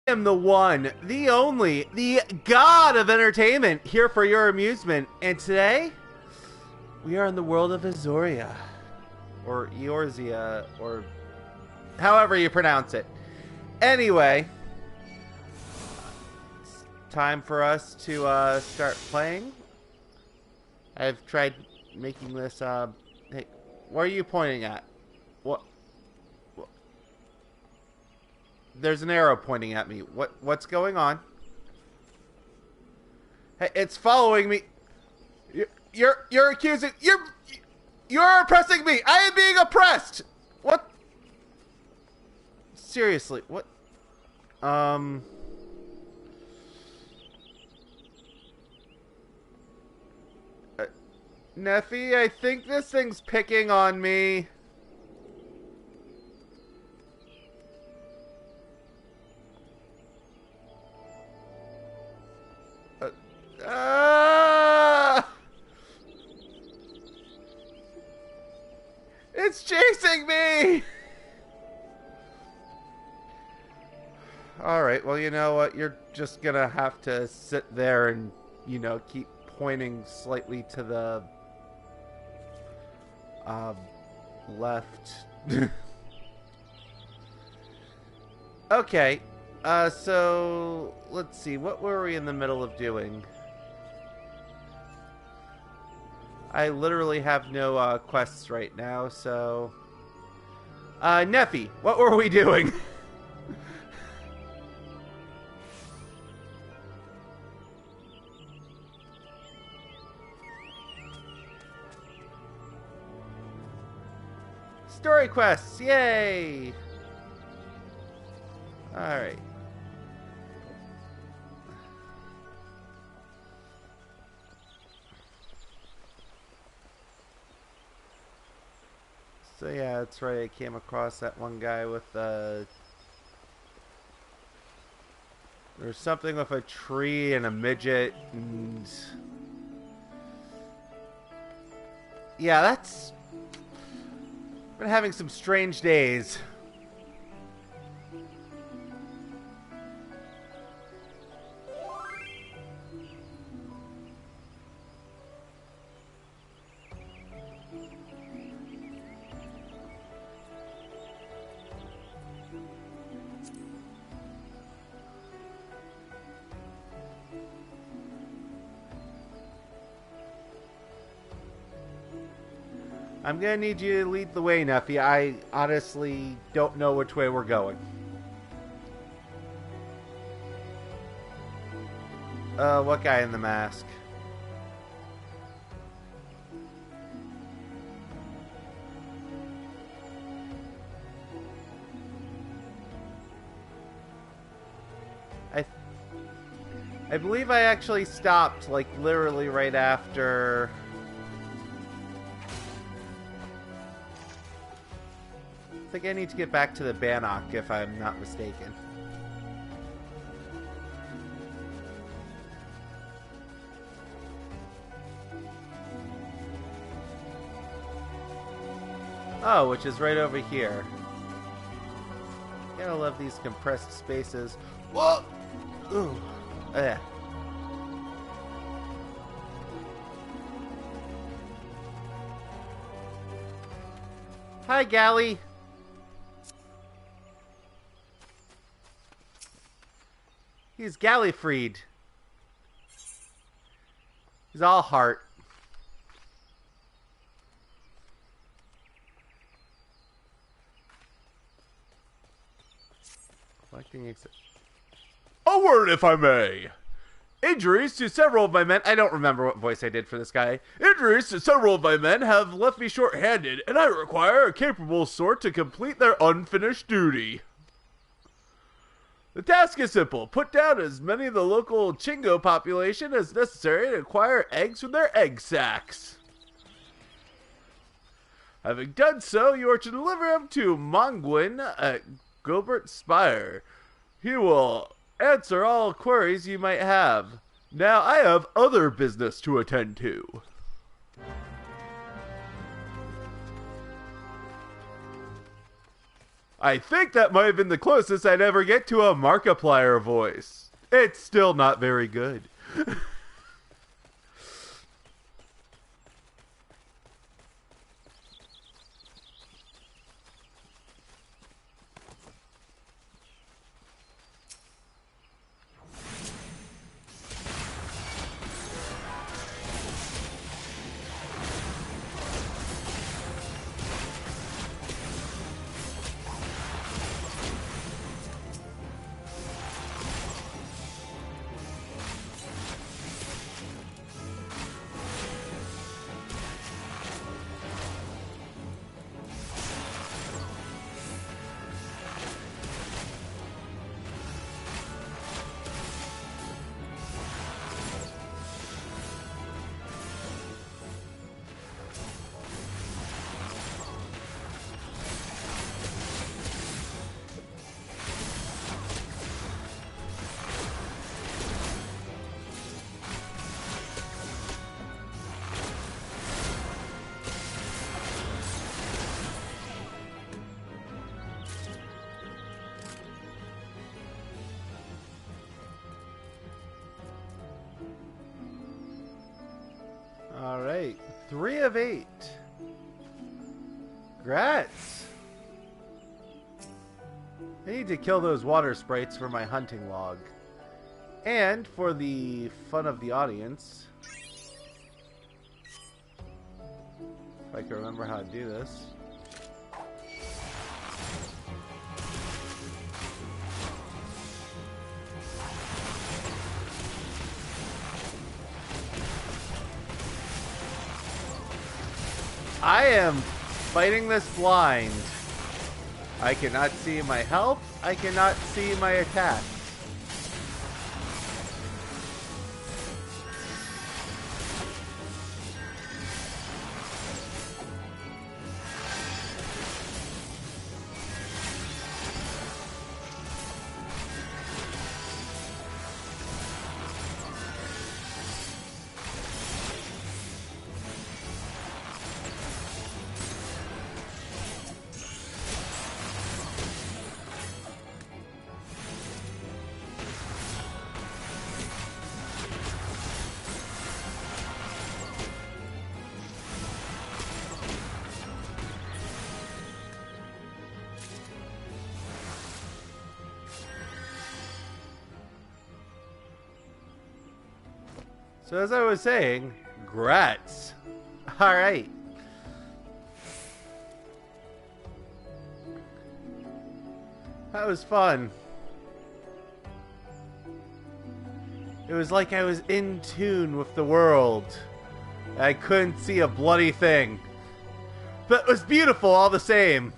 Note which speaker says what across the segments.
Speaker 1: am the one, the only, the god of entertainment here for your amusement. And today, we are in the world of Azoria. Or Eorzea, or however you pronounce it. Anyway, it's time for us to start playing. I've tried making this, hey, what are you pointing at? What? There's an arrow pointing at me. What's going on? Hey, it's following me. You're accusing you're oppressing me. I am being oppressed. What? Seriously, what? Neffy, I think this thing's picking on me. It's chasing me! Alright, well, you know what? You're just gonna have to sit there and, you know, keep pointing slightly to the left. Okay, so let's see, what were we in the middle of doing? I literally have no quests right now, so Neffy, what were we doing? Story quests, yay! Alright. So yeah, that's right, I came across that one guy with there's something with a tree and a midget and yeah, that's been having some strange days. I'm gonna need you to lead the way, Neffy. I honestly don't know which way we're going. What guy in the mask? I believe I actually stopped, like, literally right after... I think I need to get back to the Bannock, if I'm not mistaken. Oh, which is right over here. Gotta love these compressed spaces. Whoa! Ooh. Yeah. Hi, Galley. He's Gallifreed. He's all heart. Collecting a word, if I may. Injuries to several of my men... I don't remember what voice I did for this guy. Injuries to several of my men have left me short-handed, and I require a capable sort to complete their unfinished duty. The task is simple. Put down as many of the local Chingo population as necessary to acquire eggs from their egg sacs. Having done so, you are to deliver them to Mongwin at Gilbert Spire. He will answer all queries you might have. Now I have other business to attend to. I think that might have been the closest I'd ever get to a Markiplier voice. It's still not very good. Alright, 3 of 8. Grats! I need to kill those water sprites for my hunting log. And for the fun of the audience, if I can remember how to do this. I am fighting this blind. I cannot see my health. I cannot see my attack. So as I was saying, grats. Alright. That was fun. It was like I was in tune with the world. I couldn't see a bloody thing. But it was beautiful all the same.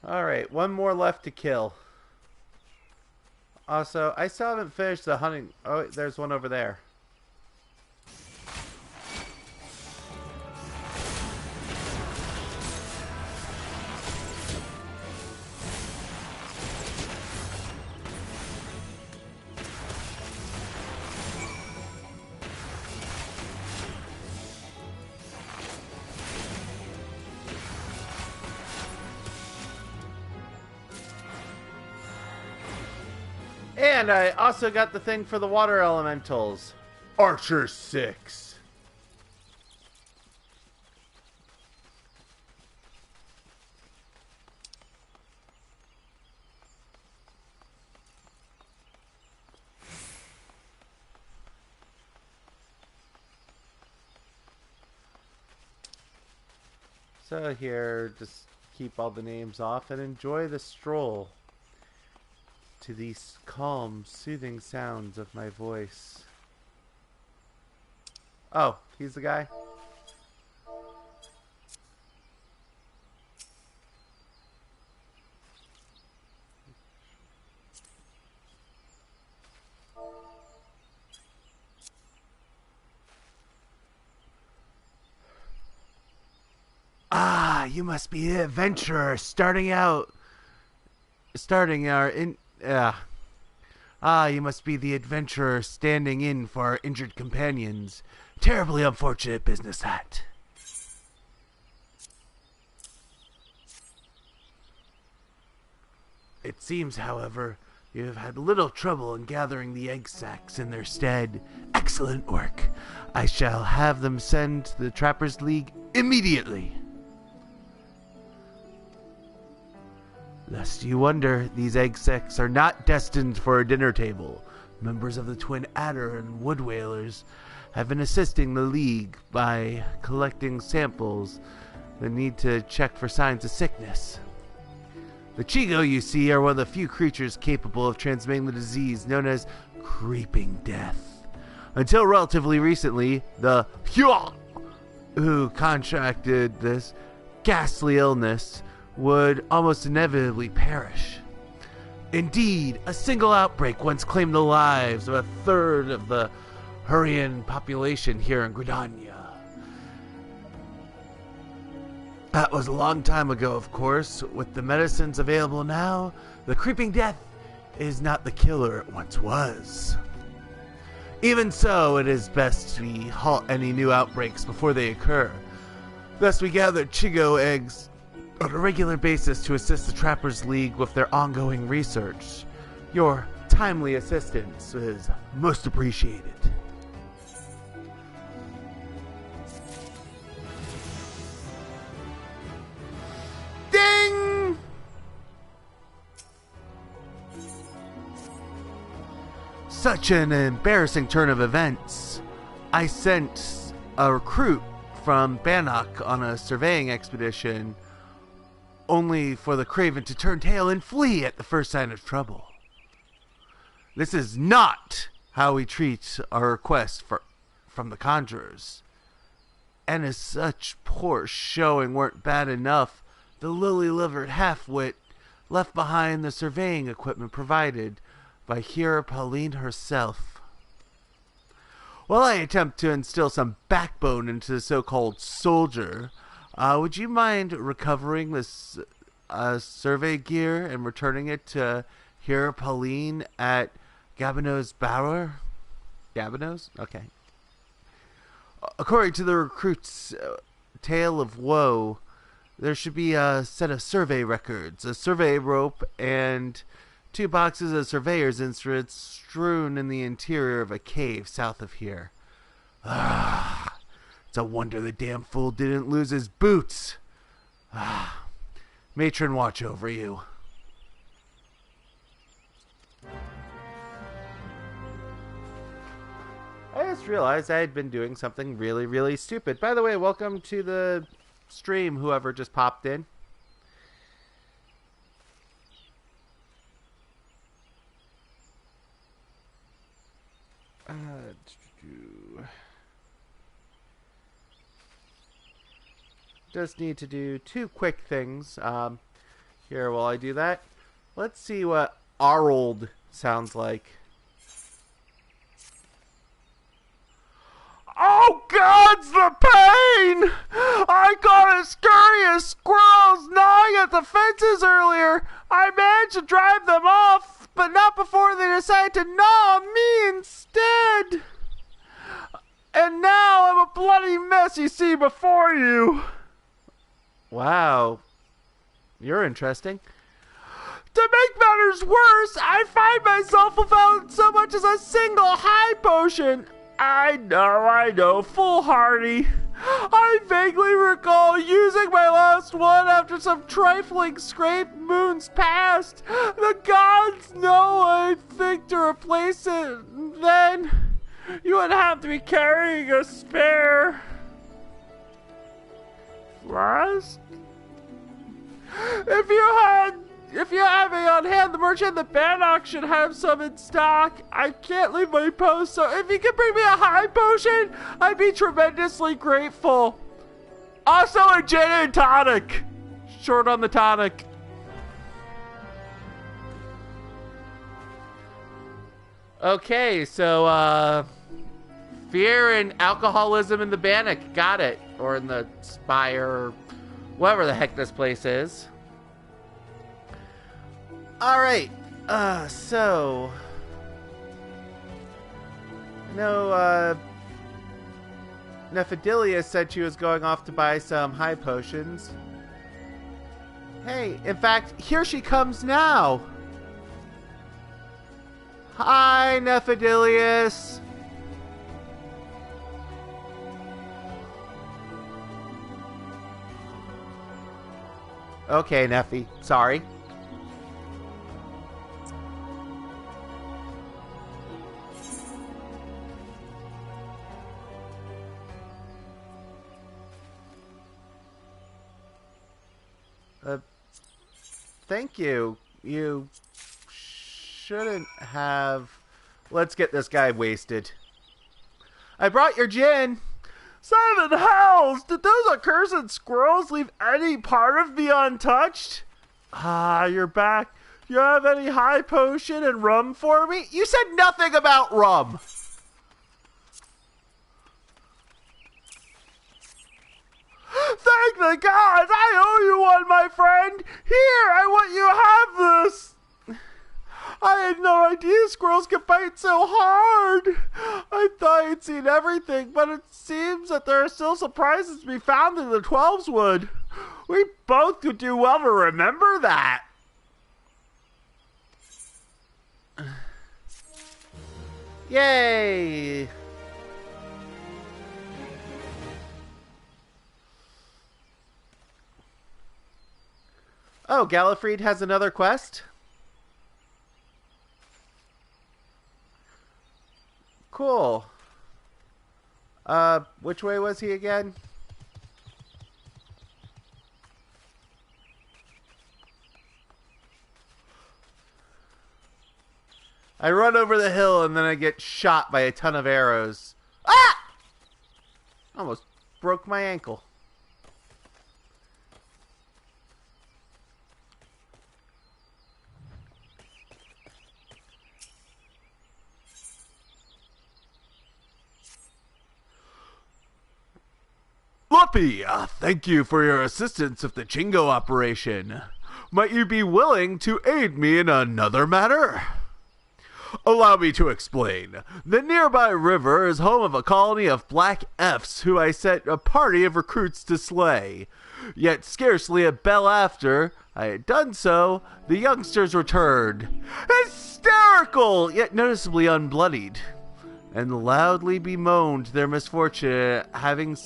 Speaker 1: Alright, one more left to kill. Also, I still haven't finished the hunting. Oh, there's one over there. And I also got the thing for the water elementals. Archer 6. So here, just keep all the names off and enjoy the stroll to these calm, soothing sounds of my voice. Oh, he's the guy? Ah, you must be the adventurer starting our in. Ah, you must be the adventurer standing in for our injured companions. Terribly unfortunate business that. It seems, however, you have had little trouble in gathering the egg sacs in their stead. Excellent work. I shall have them sent to the Trappers League immediately. Lest you wonder, these egg sacs are not destined for a dinner table. Members of the Twin Adder and Wood Whalers have been assisting the League by collecting samples that need to check for signs of sickness. The Chigo, you see, are one of the few creatures capable of transmitting the disease known as creeping death. Until relatively recently, the Hyuan, who contracted this ghastly illness, would almost inevitably perish. Indeed, a single outbreak once claimed the lives of a third of the Hurrian population here in Gridania. That was a long time ago, of course. With the medicines available now, the creeping death is not the killer it once was. Even so, it is best we halt any new outbreaks before they occur. Thus, we gather Chigo eggs on a regular basis to assist the Trappers League with their ongoing research. Your timely assistance is most appreciated. Ding! Such an embarrassing turn of events. I sent a recruit from Bannock on a surveying expedition only for the Craven to turn tail and flee at the first sign of trouble. This is not how we treat our requests from the Conjurers. And as such poor showing weren't bad enough, the lily-livered half-wit left behind the surveying equipment provided by Hera Pauline herself. While I attempt to instill some backbone into the so-called soldier, would you mind recovering this survey gear and returning it to Hera Pauline at Gabino's Bower? Gabino's? Okay. According to the recruit's tale of woe, there should be a set of survey records, a survey rope, and 2 boxes of surveyor's instruments strewn in the interior of a cave south of here. Ah, it's a wonder the damn fool didn't lose his boots. Ah, matron, watch over you. I just realized I had been doing something really, really stupid. By the way, welcome to the stream, whoever just popped in. Just need to do 2 quick things. Here, while I do that, let's see what Arold sounds like. Oh, God's the pain! I caught a scurry of squirrels gnawing at the fences earlier. I managed to drive them off, but not before they decided to gnaw on me instead. And now I'm a bloody mess you see before you. Wow. You're interesting. To make matters worse, I find myself without so much as a single high potion. I know, foolhardy. I vaguely recall using my last one after some trifling scrape moons past. The gods know I think to replace it. Then you would have to be carrying a spare flask. If If you have any on hand, the merchant at the Bannock should have some in stock. I can't leave my post, so if you could bring me a high potion, I'd be tremendously grateful. Also a gin and tonic. Short on the tonic. Okay, so, fear and alcoholism in the Bannock. Got it. Or in the Spire, whatever the heck this place is. Alright, so... Nephidilia said she was going off to buy some high potions. Hey, in fact, here she comes now! Hi, Nephidilius! Okay, Nephi, sorry. Thank you. You shouldn't have... Let's get this guy wasted. I brought your gin. 7 hells! Did those accursed squirrels leave any part of me untouched? Ah, you're back. You have any high potion and rum for me? You said nothing about rum. Thank the gods! I owe you one, my friend! Here, I want you to have this! I had no idea squirrels could fight so hard! I thought I'd seen everything, but it seems that there are still surprises to be found in the 12's Wood. We both could do well to remember that! Yay! Oh, Gallifried has another quest? Cool. Which way was he again? I run over the hill and then I get shot by a ton of arrows. Ah! Almost broke my ankle. Luppy, thank you for your assistance with the Chingo operation. Might you be willing to aid me in another matter? Allow me to explain. The nearby river is home of a colony of black Fs who I sent a party of recruits to slay. Yet scarcely a bell after I had done so, the youngsters returned. Hysterical, yet noticeably unbloodied, and loudly bemoaned their misfortune at having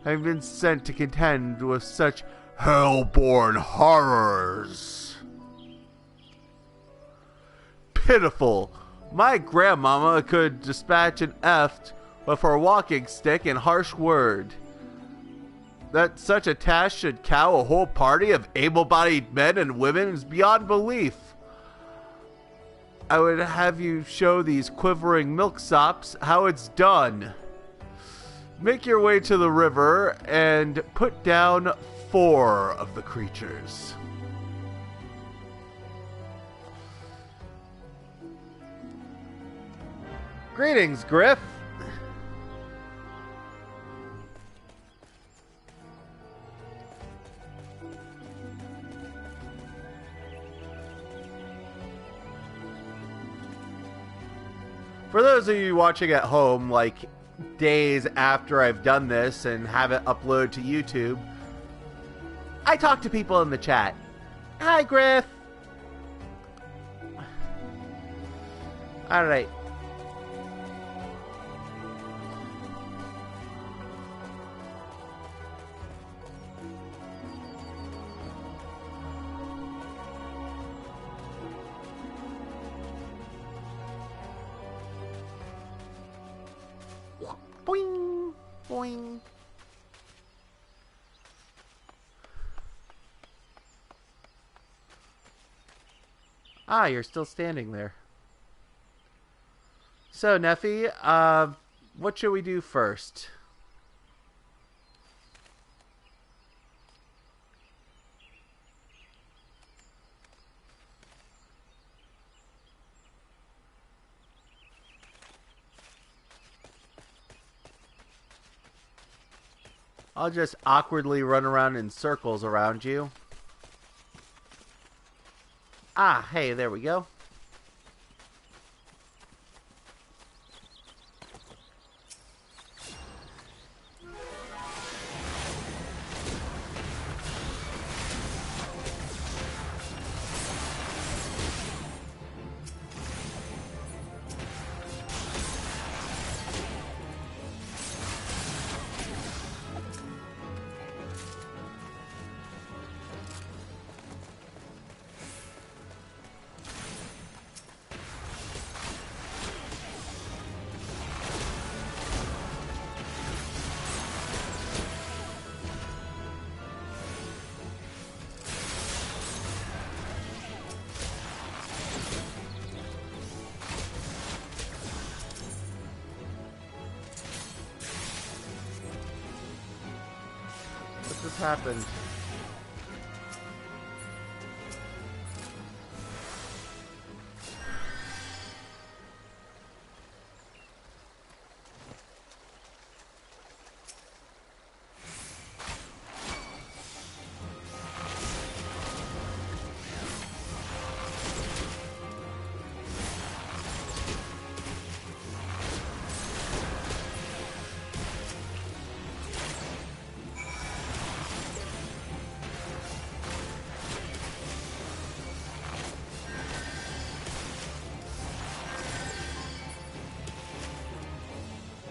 Speaker 1: been sent to contend with such hell-born horrors. Pitiful. My grandmama could dispatch an eft with her walking stick and harsh word. That such a task should cow a whole party of able-bodied men and women is beyond belief. I would have you show these quivering milksops how it's done. Make your way to the river and put down 4 of the creatures. Greetings, Griff. For those of you watching at home, like days after I've done this and have it uploaded to YouTube, I talk to people in the chat. Hi, Griff. Alright. Boing, boing. Ah, you're still standing there. So, Neffy, what should we do first? I'll just awkwardly run around in circles around you. Ah, hey, there we go. What just happened?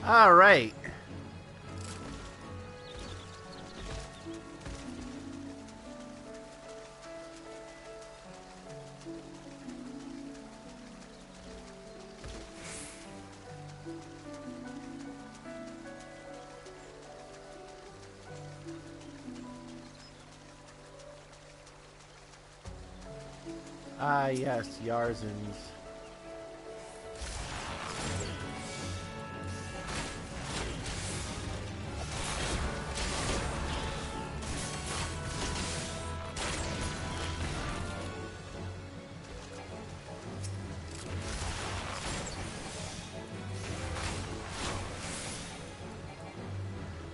Speaker 1: All right. Ah, yes, Yarzans.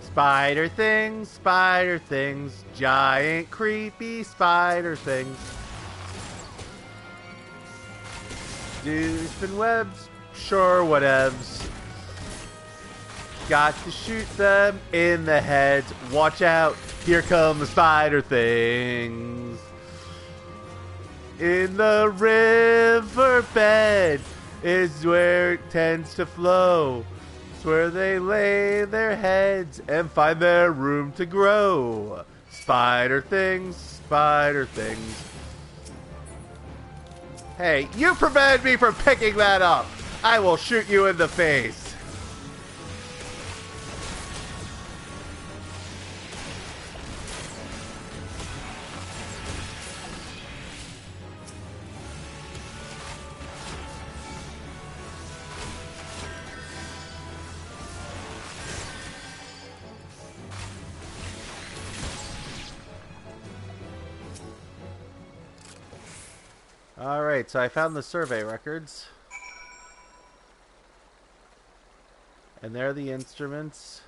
Speaker 1: Spider things, giant creepy spider things. Do spin webs? Sure, whatevs. Got to shoot them in the heads. Watch out, here come the spider things. In the riverbed is where it tends to flow. It's where they lay their heads and find their room to grow. Spider things, spider things. Hey, you prevented me from picking that up. I will shoot you in the face. Alright, so I found the survey records. And there are the instruments.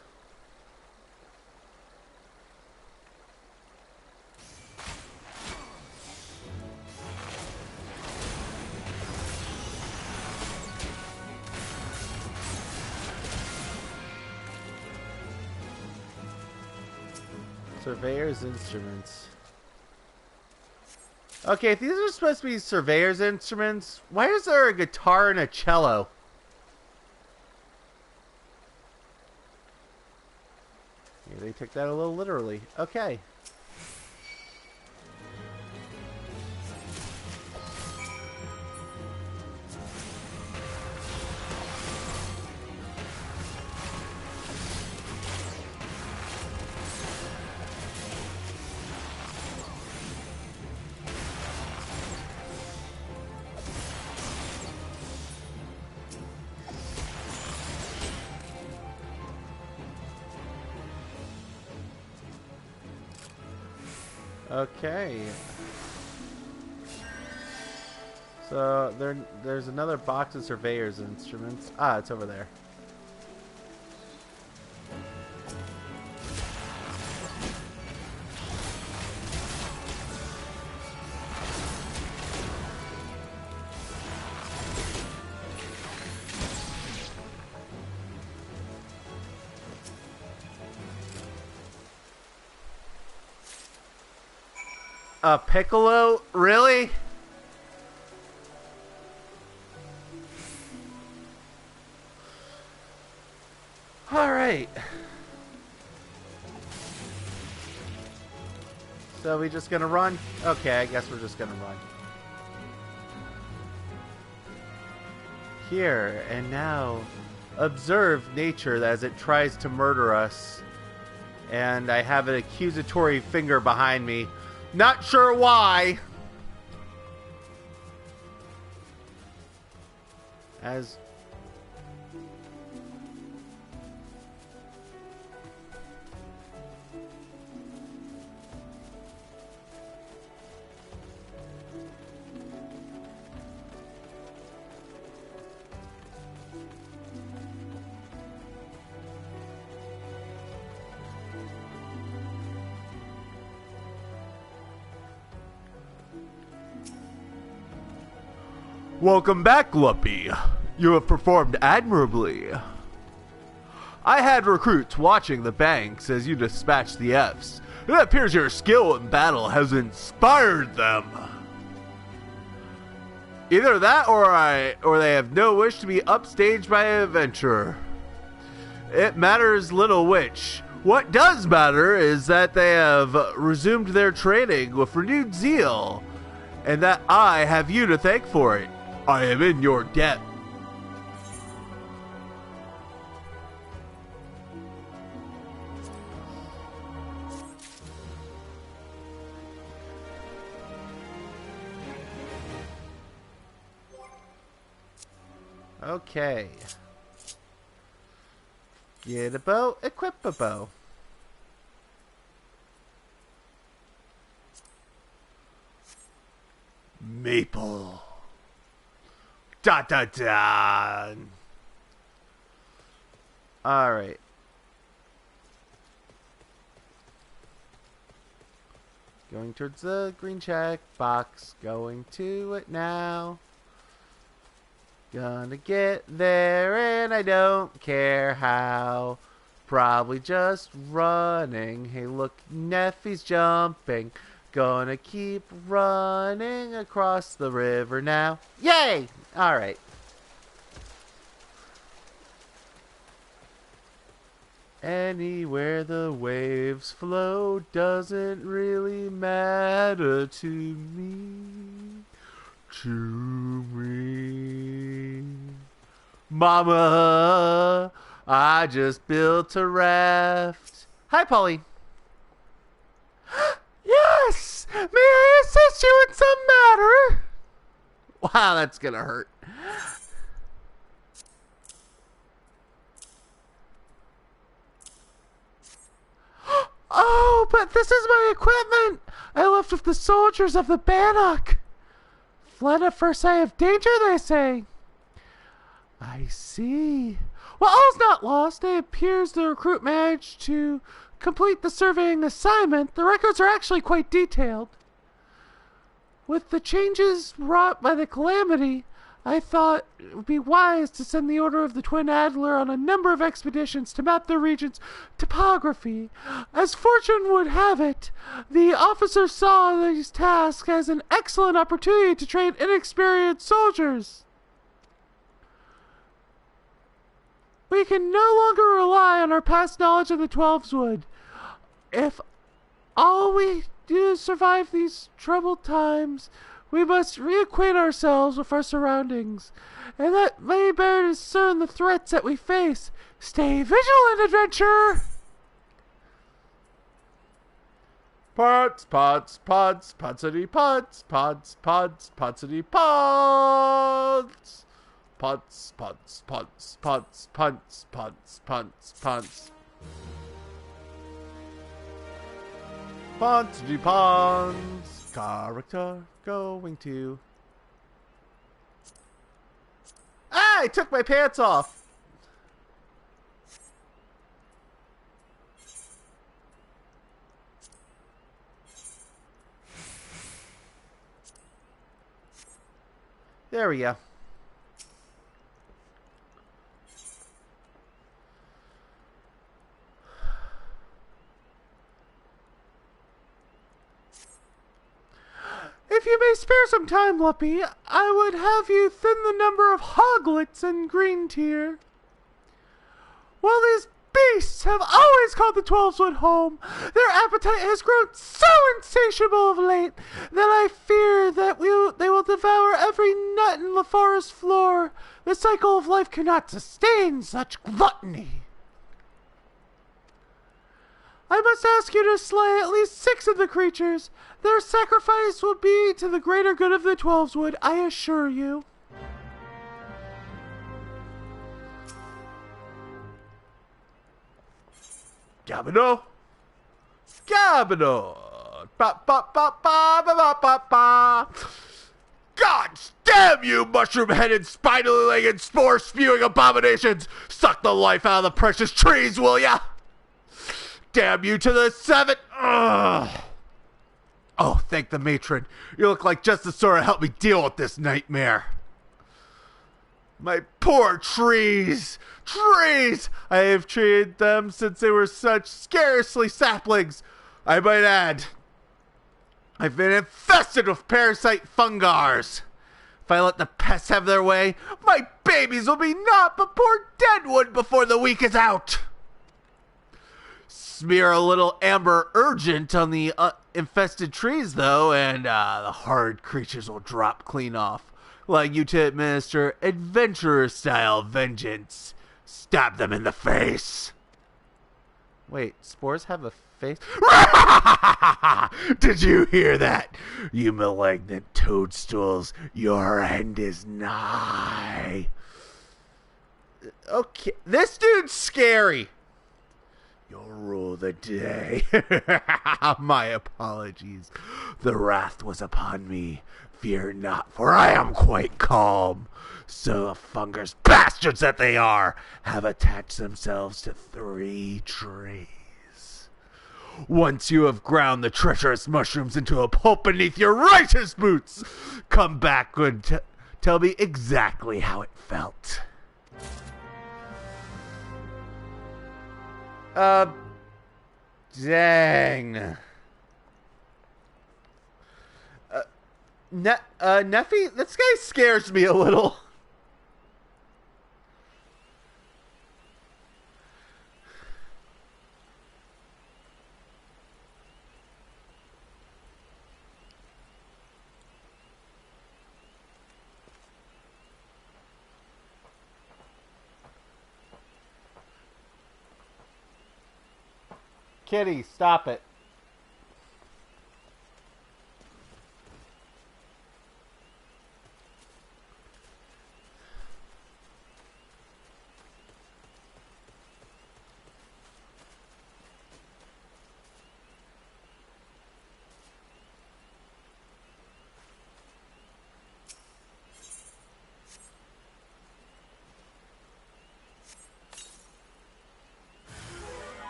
Speaker 1: Surveyor's instruments. Okay, if these are supposed to be surveyor's instruments, why is there a guitar and a cello? Maybe they took that a little literally. Okay. Okay. So there's another box of surveyor's instruments. Ah, it's over there. A piccolo? Really? Alright. So we just gonna run? Okay, I guess we're just gonna run. Here and now, observe nature as it tries to murder us. And I have an accusatory finger behind me. Not sure why. As welcome back, Luppy. You have performed admirably. I had recruits watching the banks as you dispatched the Fs. It appears your skill in battle has inspired them. Either that or they have no wish to be upstaged by an adventurer. It matters little which. What does matter is that they have resumed their training with renewed zeal, and that I have you to thank for it. I am in your debt. Okay. Get a bow, equip a bow. Maple. Da da da. Alright. Going towards the green check box. Going to it now. Gonna get there and I don't care how. Probably just running. Hey look, Neffy's jumping. Gonna keep running across the river now. Yay! Alright. Anywhere the waves flow doesn't really matter to me. To me. Mama, I just built a raft. Hi, Polly. Yes! May I assist you in some matter? Wow, that's gonna hurt. Oh, but this is my equipment! I left with the soldiers of the Bannock. Fled at first sight of danger, they say. I see. Well, all's not lost. It appears the recruit managed to complete the surveying assignment. The records are actually quite detailed. With the changes wrought by the calamity, I thought it would be wise to send the Order of the Twin Adler on a number of expeditions to map the region's topography. As fortune would have it, the officer saw these tasks as an excellent opportunity to train inexperienced soldiers. We can no longer rely on our past knowledge of the Twelves Wood. If all we do is survive these troubled times, we must reacquaint ourselves with our surroundings, and that may better discern the threats that we face. Stay vigilant, adventurer! Pots, pots, pots, potsity pots, pots, pots, potsity pots. Pots, pots, pots, pots, pots, pots, pots, pots. Pons de Pons. Character going to. Ah! I took my pants off! There we go. If you may spare some time, Luppy, I would have you thin the number of hoglets in green tier. While these beasts have always called the 12's home, their appetite has grown so insatiable of late that I fear that they will devour every nut in the forest floor. The cycle of life cannot sustain such gluttony. I must ask you to slay at least 6 of the creatures. Their sacrifice will be to the greater good of the 12's, I assure you. Gabino! Gabino! Ba ba ba ba ba ba ba ba! God damn you, mushroom-headed, spiny-legged, spore-spewing abominations! Suck the life out of the precious trees, will ya? Damn you to the 7! Ugh. Oh, thank the matron. You look like just the sort of help me deal with this nightmare. My poor trees! Trees! I have treated them since they were such scarcely saplings. I might add, I've been infested with parasite fungars. If I let the pests have their way, my babies will be naught but poor dead wood before the week is out. Smear a little amber urgent on the infested trees, though, and the horrid creatures will drop clean off, allowing you to administer adventurer-style vengeance. Stab them in the face. Wait, spores have a face? Did you hear that? You malignant toadstools, your end is nigh. Okay, this dude's scary. You'll rule the day. My apologies. The wrath was upon me. Fear not, for I am quite calm. So the fungus bastards that they are have attached themselves to 3 trees. Once you have ground the treacherous mushrooms into a pulp beneath your righteous boots, come back and tell me exactly how it felt. Dang. Neffy, this guy scares me a little. Kitty, stop it.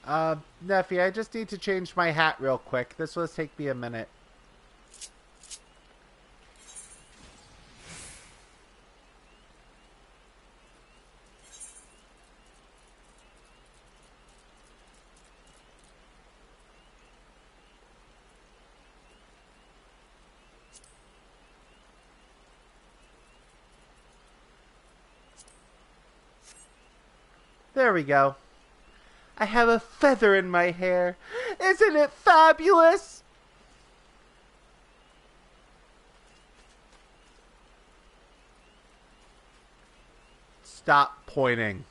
Speaker 1: Neffy, I just need to change my hat real quick. This will take me a minute. There we go. I have a feather in my hair. Isn't it fabulous? Stop pointing.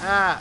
Speaker 1: Ah.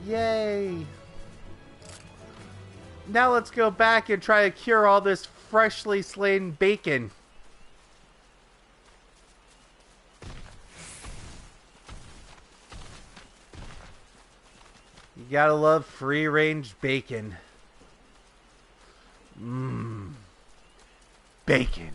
Speaker 1: Yay. Now let's go back and try to cure all this freshly slain bacon. You gotta love free-range bacon. Mmm. Bacon.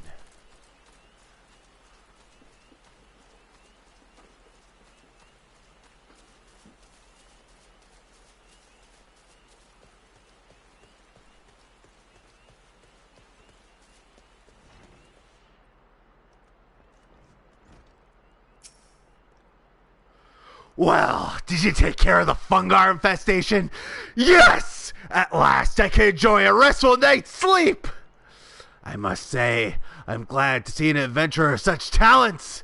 Speaker 1: Well, did you take care of the fungar infestation? Yes! At last I can enjoy a restful night's sleep! I must say, I'm glad to see an adventurer of such talents!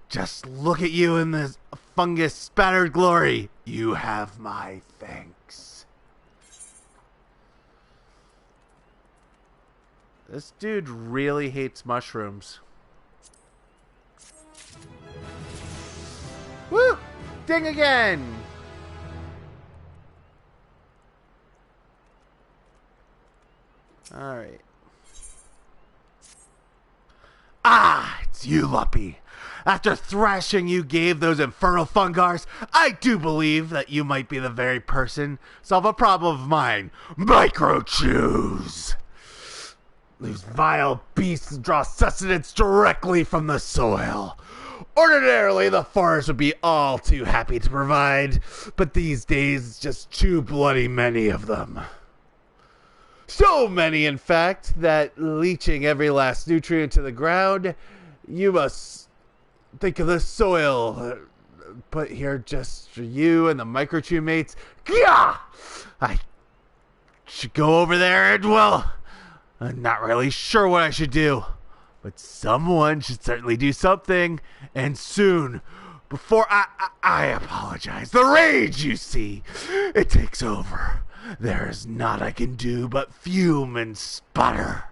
Speaker 1: Just look at you in the fungus-spattered glory. You have my thanks. This dude really hates mushrooms. Woo! Ding again! Alright. Ah! It's you, Luppy. After thrashing you gave those infernal fungars, I do believe that you might be the very person to solve a problem of mine. Microchews! These vile beasts draw sustenance directly from the soil. Ordinarily, the forest would be all too happy to provide, but these days, it's just too bloody many of them. So many, in fact, that leaching every last nutrient to the ground, you must think of the soil put here just for you and the microchew mates. Gah! I should go over there and, well, I'm not really sure what I should do. But someone should certainly do something, and soon, before I apologize. The rage, you see, it takes over. There is naught I can do but fume and sputter.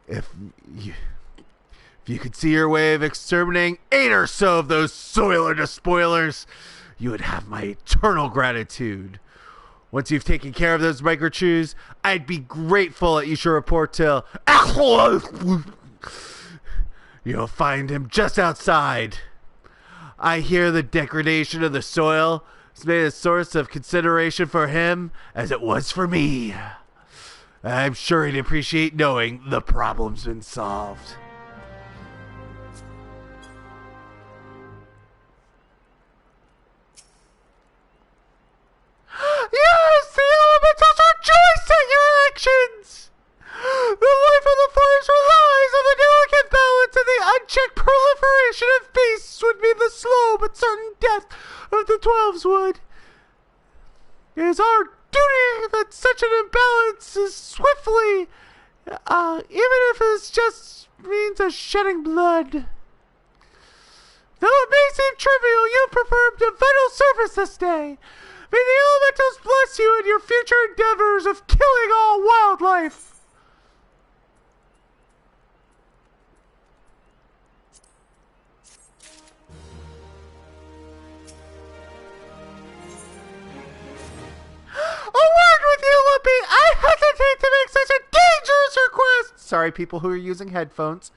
Speaker 1: If you could see your way of exterminating 8 or so of those soiler despoilers, you would have my eternal gratitude. Once you've taken care of those microchews, I'd be grateful that you should report to... You'll find him just outside. I hear the degradation of the soil has made a source of consideration for him as it was for me. I'm sure he'd appreciate knowing the problem's been solved. Yes, the elementals rejoice at your actions! The life of the forest relies on the delicate balance, and the unchecked proliferation of beasts would mean the slow but certain death of the 12s would. It is our duty that such an imbalance is swiftly, even if it just means a shedding blood. Though it may seem trivial, you performed a vital service this day. May the elementals bless you in your future endeavors of killing all wildlife. A word with you, Lumpy. I hesitate to make such a dangerous request. Sorry, people who are using headphones.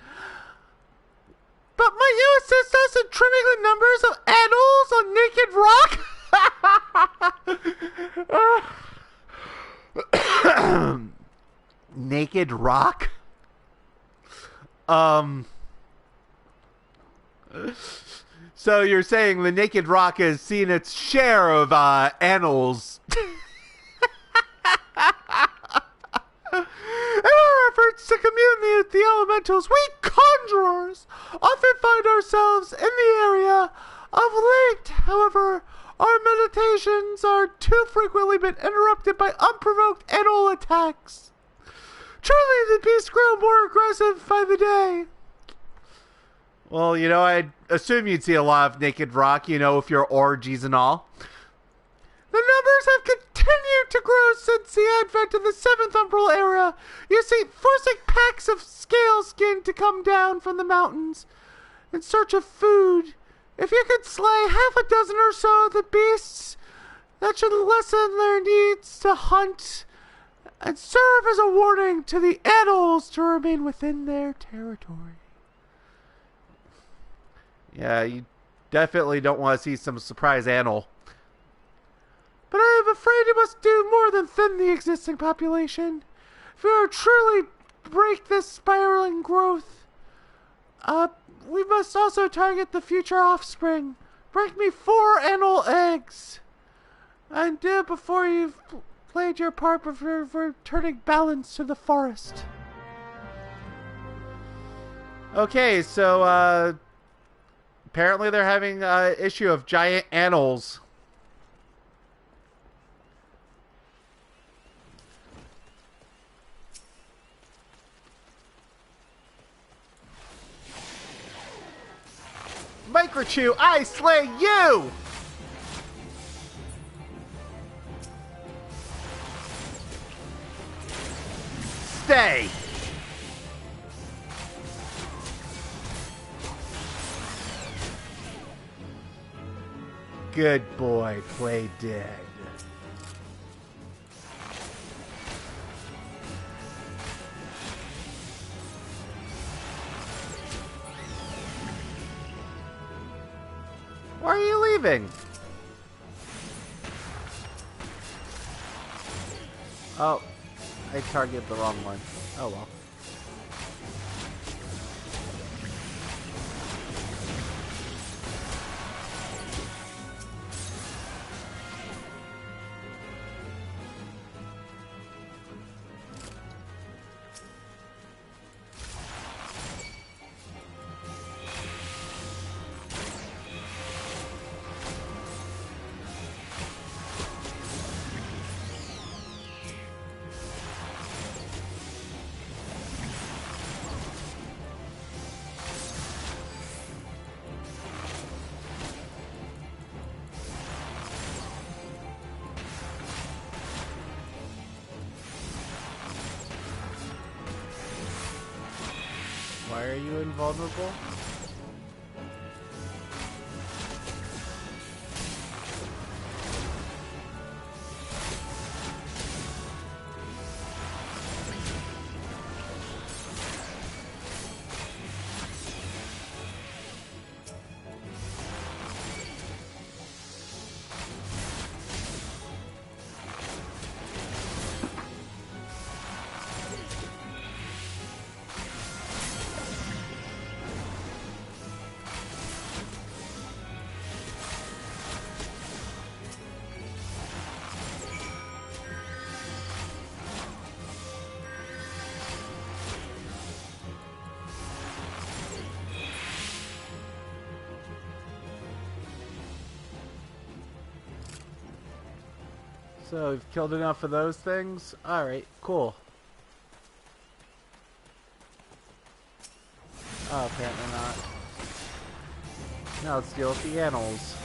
Speaker 1: But might you assist us in trimming the numbers of animals on Naked Rock? Naked Rock? So you're saying the Naked Rock has seen its share of animals. In our efforts to commune with the elementals, we conjurers often find ourselves in the area. Of late, however, our meditations are too frequently been interrupted by unprovoked animal attacks. Truly, the beasts grow more aggressive by the day. Well, you know, I'd assume you'd see a lot of Naked Rock, you know, with your orgies and all. The numbers have continued to grow since the advent of the 7th Umbral era. You see, forcing packs of scale skin to come down from the mountains in search of food. If you could slay half a dozen or so of the beasts, that should lessen their needs to hunt and serve as a warning to the animals to remain within their territory. Yeah, you definitely don't want to see some surprise animal. But I am afraid you must do more than thin the existing population. If we are truly break this spiraling growth, we must also target the future offspring. Break me 4 animal eggs. And do it before you've played your part of returning balance to the forest. Okay, so, apparently they're having an issue of giant animals. Microchew, I slay you! Stay! Good boy, play dead. Why are you leaving? Oh, I targeted the wrong one. Oh well.
Speaker 2: are you invulnerable? So, you've killed enough of those things? Alright, cool. Oh, apparently not. Now let's deal with the animals.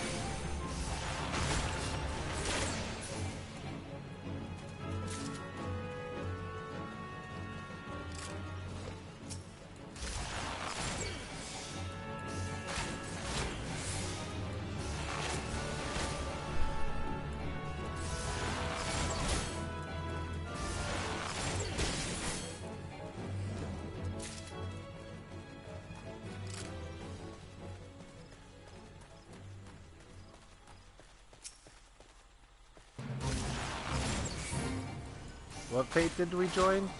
Speaker 2: What fate did we join?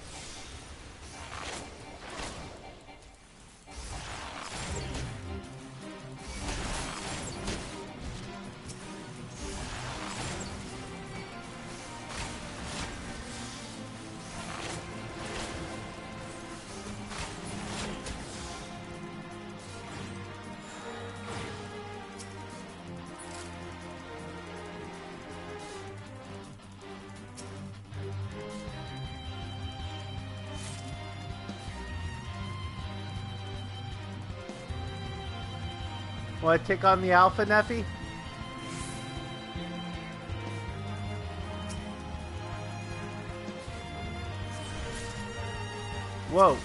Speaker 2: Want to take on the Alpha, Neffy? Whoa.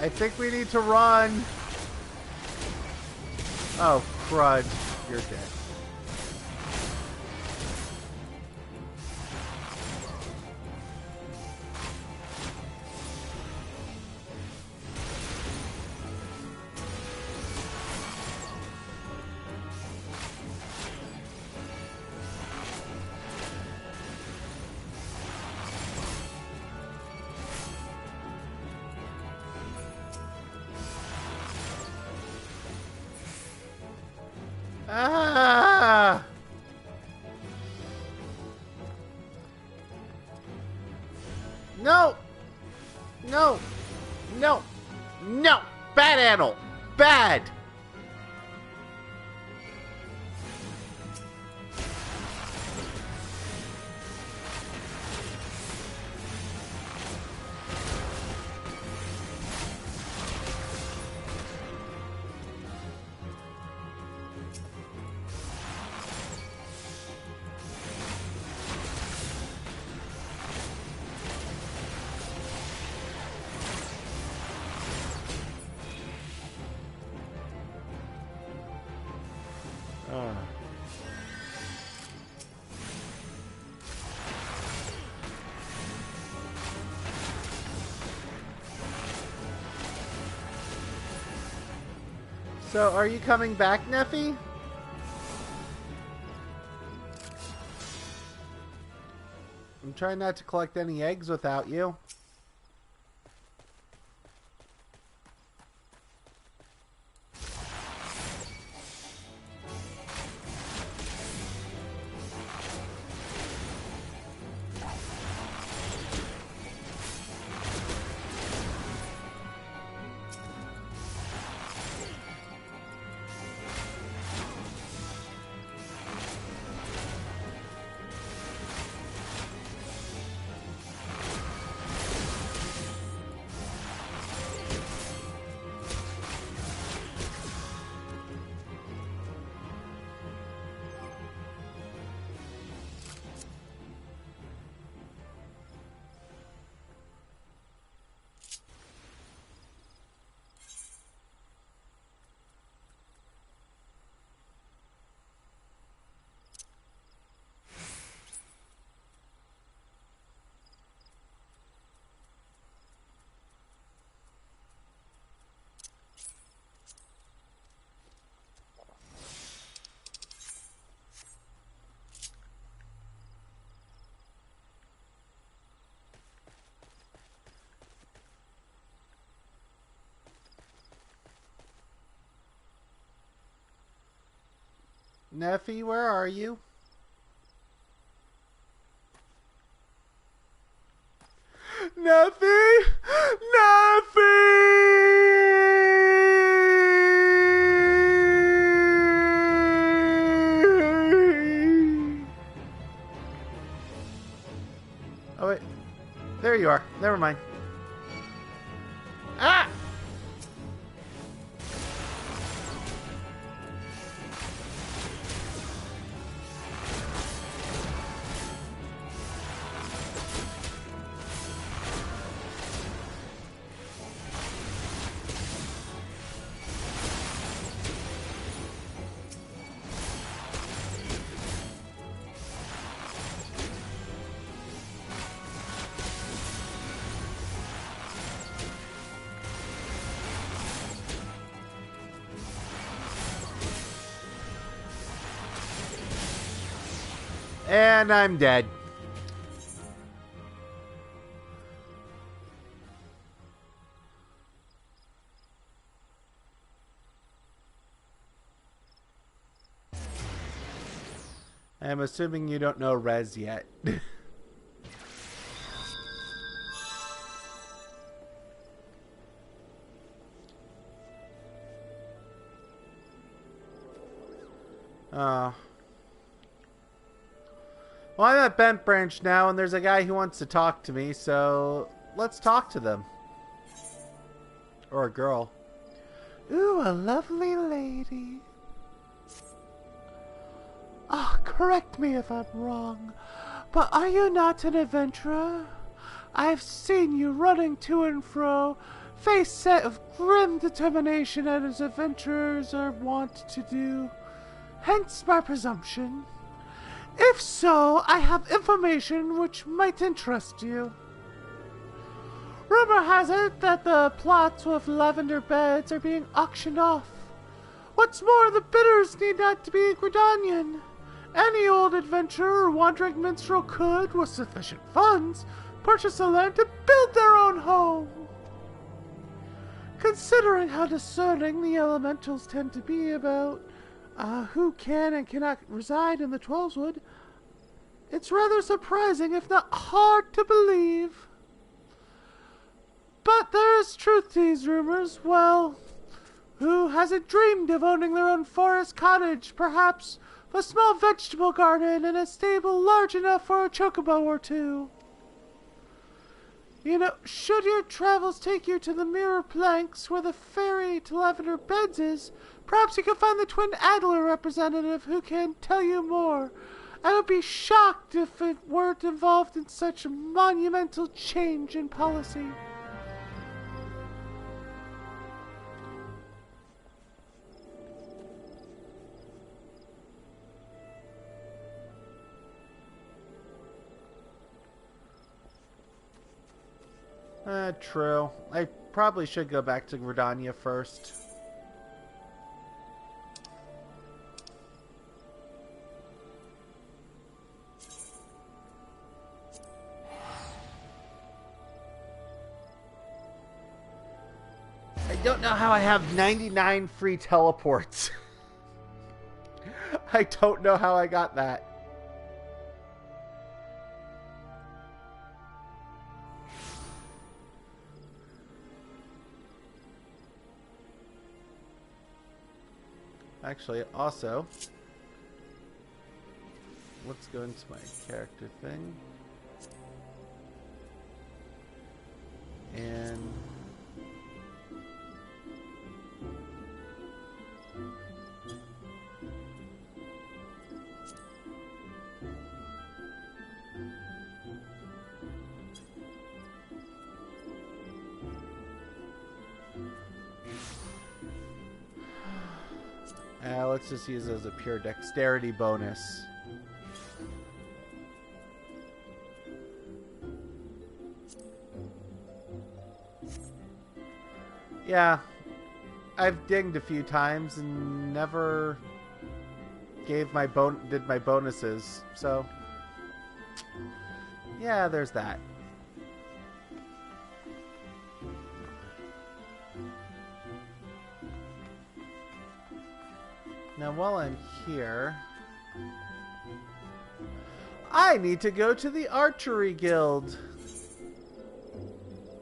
Speaker 2: I think we need to run. Oh, crud. You're dead. No! No! No! No! Bad animal! Bad! So, are you coming back, Neffy? I'm trying not to collect any eggs without you. Neffy, where are you? Neffy! Neffy! Oh wait, there you are. Never mind. Ah! And I'm dead. I'm assuming you don't know Rez yet. Well, I'm at Bent Branch now, and there's a guy who wants to talk to me, so let's talk to them. Or a girl. Ooh, a lovely lady. Ah, correct me if I'm wrong, but are you not an adventurer? I've seen you running to and fro, face set of grim determination as adventurers are wont to do. Hence my presumption. If so, I have information which might interest you. Rumor has it that the plots with lavender beds are being auctioned off. What's more, the bidders need not to be Gridanian. Any old adventurer or wandering minstrel could, with sufficient funds, purchase the land to build their own home. Considering how discerning the elementals tend to be about who can and cannot reside in the Twelveswood, it's rather surprising, if not hard to believe. there's truth to these rumors, well, who hasn't dreamed of owning their own forest cottage, perhaps a small vegetable garden and a stable large enough for a chocobo or two? You know, should your travels take you to the Mirror Planks where the fairy to lavender beds is, perhaps you can find the Twin Adler representative who can tell you more. I would be shocked if it weren't involved in such a monumental change in policy.
Speaker 1: True. I probably should go back to Gridania first. I don't know how I have 99 free teleports. I don't know how I got that. Actually, also, let's go into my character thing. And let's just use it as a pure dexterity bonus. Yeah, I've dinged a few times and never did my bonuses, so yeah, there's that. Now, while I'm here, I need to go to the archery guild.